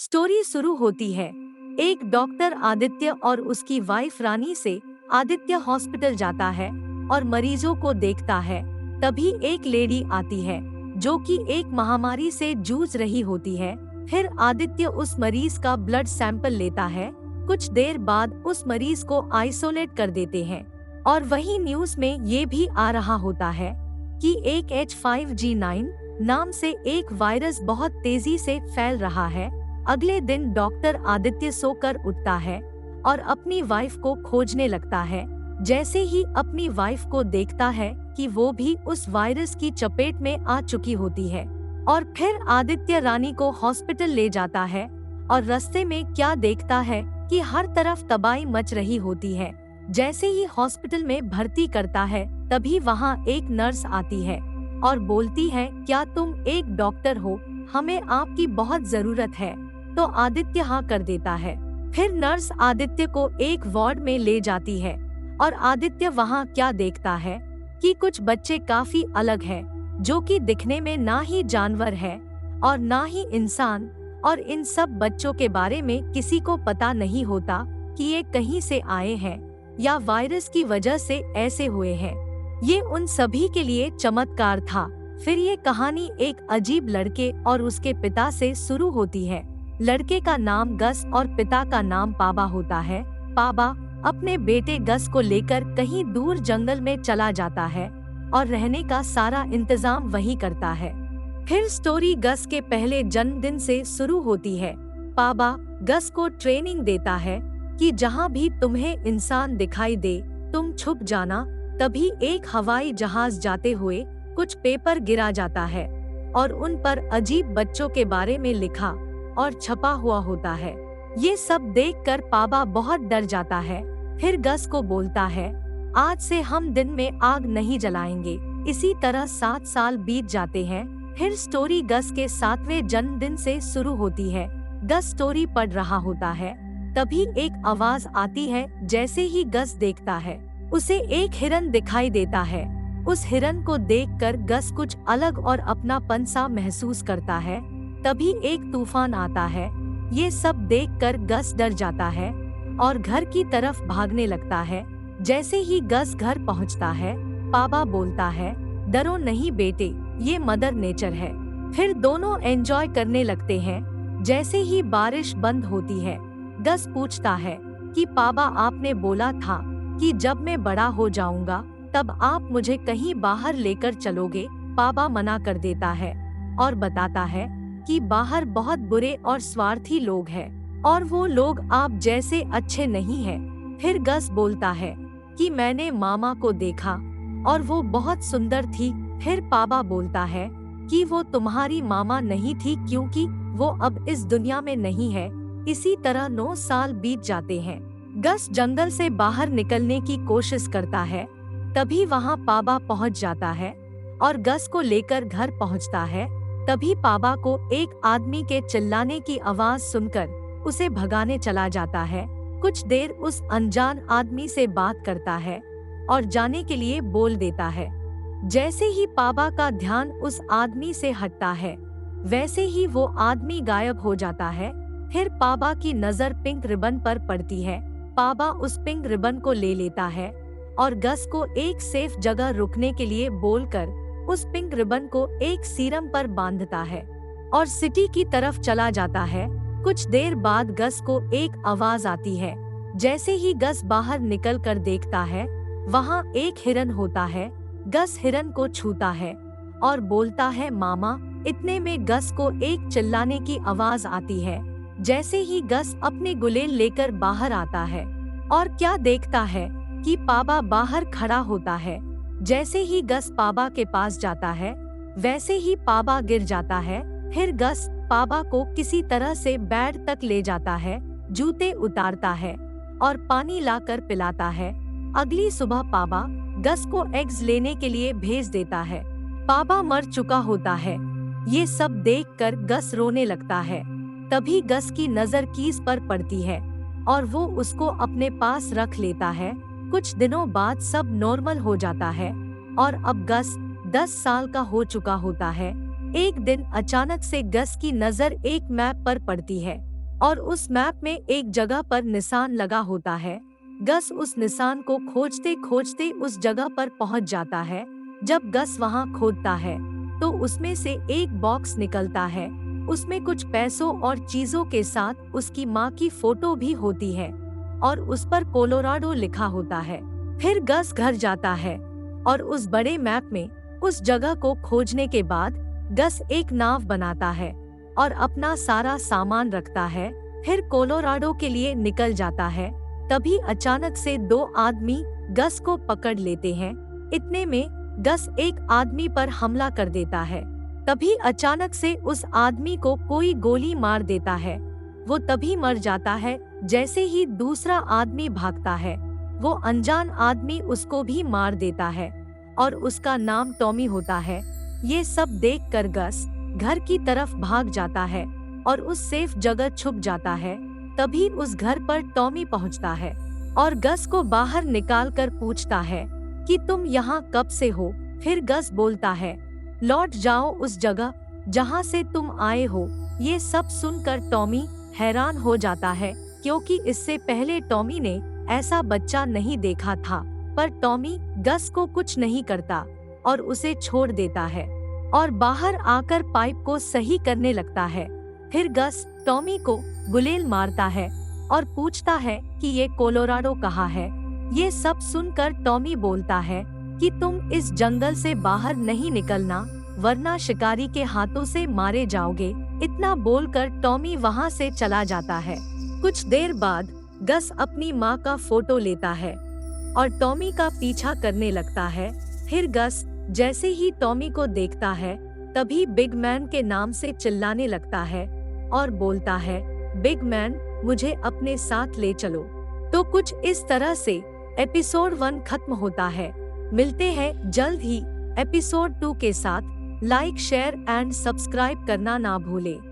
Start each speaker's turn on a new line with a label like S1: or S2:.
S1: Story शुरू होती है। एक डॉक्टर आदित्य और उसकी वाइफ रानी से। आदित्य हॉस्पिटल जाता है और मरीजों को देखता है। तभी एक लेडी आती है जो कि एक महामारी से जूझ रही होती है। फिर आदित्य उस मरीज का ब्लड सैंपल लेता है। कुछ देर बाद उस मरीज को आइसोलेट कर देते हैं और वही न्यूज में ये भी आ रहा होता है कि एक H5G9 नाम से एक वायरस बहुत तेजी से फैल रहा है। अगले दिन डॉक्टर आदित्य सोकर उठता है और अपनी वाइफ को खोजने लगता है। जैसे ही अपनी वाइफ को देखता है कि वो भी उस वायरस की चपेट में आ चुकी होती है, और फिर आदित्य रानी को हॉस्पिटल ले जाता है और रास्ते में क्या देखता है कि हर तरफ तबाही मच रही होती है। जैसे ही हॉस्पिटल में भर्ती करता है तभी वहाँ एक नर्स आती है और बोलती है, क्या तुम एक डॉक्टर हो? हमें आपकी बहुत जरूरत है। तो आदित्य हाँ कर देता है। फिर नर्स आदित्य को एक वार्ड में ले जाती है और आदित्य वहाँ क्या देखता है कि कुछ बच्चे काफी अलग हैं, जो कि दिखने में ना ही जानवर है और ना ही इंसान, और इन सब बच्चों के बारे में किसी को पता नहीं होता कि ये कहीं से आए हैं या वायरस की वजह से ऐसे हुए हैं। ये उन सभी के लिए चमत्कार था। फिर ये कहानी एक अजीब लड़के और उसके पिता से शुरू होती है। लड़के का नाम गस और पिता का नाम पाबा होता है। पाबा अपने बेटे गस को लेकर कहीं दूर जंगल में चला जाता है और रहने का सारा इंतजाम वही करता है। फिर स्टोरी गस के पहले जन्मदिन से शुरू होती है। पाबा गस को ट्रेनिंग देता है कि जहाँ भी तुम्हें इंसान दिखाई दे तुम छुप जाना। तभी एक हवाई जहाज जाते हुए कुछ पेपर गिरा जाता है और उन पर अजीब बच्चों के बारे में लिखा और छपा हुआ होता है। ये सब देखकर पाबा बहुत डर जाता है। फिर गस को बोलता है, आज से हम दिन में आग नहीं जलाएंगे। इसी तरह 7 साल बीत जाते हैं। फिर स्टोरी गस के 7वें जन्मदिन से शुरू होती है। गस स्टोरी पढ़ रहा होता है, तभी एक आवाज आती है। जैसे ही गस देखता है उसे एक हिरन दिखाई देता है। उस हिरन को देखकर गस कुछ अलग और अपनापन सा महसूस करता है। तभी एक तूफान आता है। ये सब देखकर गस डर जाता है और घर की तरफ भागने लगता है। जैसे ही गस घर पहुंचता है, पाबा बोलता है, डरो नहीं बेटे, ये मदर नेचर है। फिर दोनों एंजॉय करने लगते हैं। जैसे ही बारिश बंद होती है, गस पूछता है कि पाबा आपने बोला था कि जब मैं बड़ा हो जाऊंगा तब आप मुझे कहीं बाहर लेकर चलोगे। पाबा मना कर देता है और बताता है कि बाहर बहुत बुरे और स्वार्थी लोग हैं और वो लोग आप जैसे अच्छे नहीं हैं। फिर गस बोलता है कि मैंने मामा को देखा और वो बहुत सुंदर थी। फिर पाबा बोलता है कि वो तुम्हारी मामा नहीं थी क्योंकि वो अब इस दुनिया में नहीं है। इसी तरह 9 साल बीत जाते हैं। गस जंगल से बाहर निकलने की कोशिश करता है। तभी वहाँ पाबा पहुँच जाता है और गस को लेकर घर पहुँचता है। तभी पाबा को एक आदमी के चिल्लाने की आवाज सुनकर उसे भगाने चला जाता है। कुछ देर उस अनजान आदमी से बात करता है और जाने के लिए बोल देता है। जैसे ही पाबा का ध्यान उस आदमी से हटता है, वैसे ही वो आदमी गायब हो जाता है। फिर पाबा की नजर पिंक रिबन पर पड़ती है। पाबा उस पिंक रिबन को ले लेता है और गस को एक सेफ जगह रुकने के लिए बोलकर उस पिंक रिबन को एक सीरम पर बांधता है और सिटी की तरफ चला जाता है। कुछ देर बाद गस को एक आवाज आती है। जैसे ही गस बाहर निकल कर देखता है, वहाँ एक हिरन होता है। गस हिरन को छूता है और बोलता है, मामा। इतने में गस को एक चिल्लाने की आवाज आती है। जैसे ही गस अपने गुलेल लेकर बाहर आता है और क्या देखता है कि पाबा बाहर खड़ा होता है। जैसे ही गस पाबा के पास जाता है, वैसे ही पाबा गिर जाता है। फिर गस पाबा को किसी तरह से बेड तक ले जाता है, जूते उतारता है और पानी लाकर पिलाता है। अगली सुबह पाबा गस को एग्स लेने के लिए भेज देता है। पाबा मर चुका होता है। ये सब देखकर गस रोने लगता है। तभी गस की नजर कीज पर पड़ती है और वो उसको अपने पास रख लेता है। कुछ दिनों बाद सब नॉर्मल हो जाता है और अब गस 10 साल का हो चुका होता है। एक दिन अचानक से गस की नजर एक मैप पर पड़ती है। और उस मैप में एक जगह पर निशान लगा होता है। गस उस निशान को खोजते खोजते उस जगह पर पहुंच जाता है। जब गस वहां खोदता है तो उसमें से एक बॉक्स निकलता है। उसमें कुछ पैसों और चीजों के साथ उसकी माँ की फोटो भी होती है और उस पर कोलोराडो लिखा होता है। फिर गस घर जाता है और उस बड़े मैप में उस जगह को खोजने के बाद गस एक नाव बनाता है और अपना सारा सामान रखता है। फिर कोलोराडो के लिए निकल जाता है। तभी अचानक से दो आदमी गस को पकड़ लेते हैं। इतने में गस एक आदमी पर हमला कर देता है। तभी अचानक से उस आदमी को कोई गोली मार देता है। वो तभी मर जाता है जैसे ही दूसरा आदमी भागता है। वो अनजान आदमी उसको भी मार देता है और उसका नाम टॉमी होता है। ये सब देखकर गस घर की तरफ भाग जाता है और उस सेफ जगह छुप जाता है। तभी उस घर पर टॉमी पहुंचता है और गस को बाहर निकालकर पूछता है कि तुम यहाँ कब से हो। फिर गस बोलता है, लौट जाओ उस जगह जहाँ से तुम आए हो। ये सब सुनकर टॉमी हैरान हो जाता है क्योंकि इससे पहले टॉमी ने ऐसा बच्चा नहीं देखा था। पर टॉमी गस को कुछ नहीं करता और उसे छोड़ देता है और बाहर आकर पाइप को सही करने लगता है। फिर गस टॉमी को गुलेल मारता है और पूछता है कि ये कोलोराडो कहाँ है। ये सब सुनकर टॉमी बोलता है कि तुम इस जंगल से बाहर नहीं निकलना वरना शिकारी के हाथों से मारे जाओगे। इतना बोलकर टॉमी वहाँ से चला जाता है। कुछ देर बाद गस अपनी माँ का फोटो लेता है और टॉमी का पीछा करने लगता है। फिर गस जैसे ही टॉमी को देखता है तभी बिग मैन के नाम से चिल्लाने लगता है और बोलता है, बिग मैन मुझे अपने साथ ले चलो। तो कुछ इस तरह से एपिसोड 1 खत्म होता है। मिलते हैं जल्द ही एपिसोड 2 के साथ। लाइक शेयर एंड सब्सक्राइब करना ना भूलें।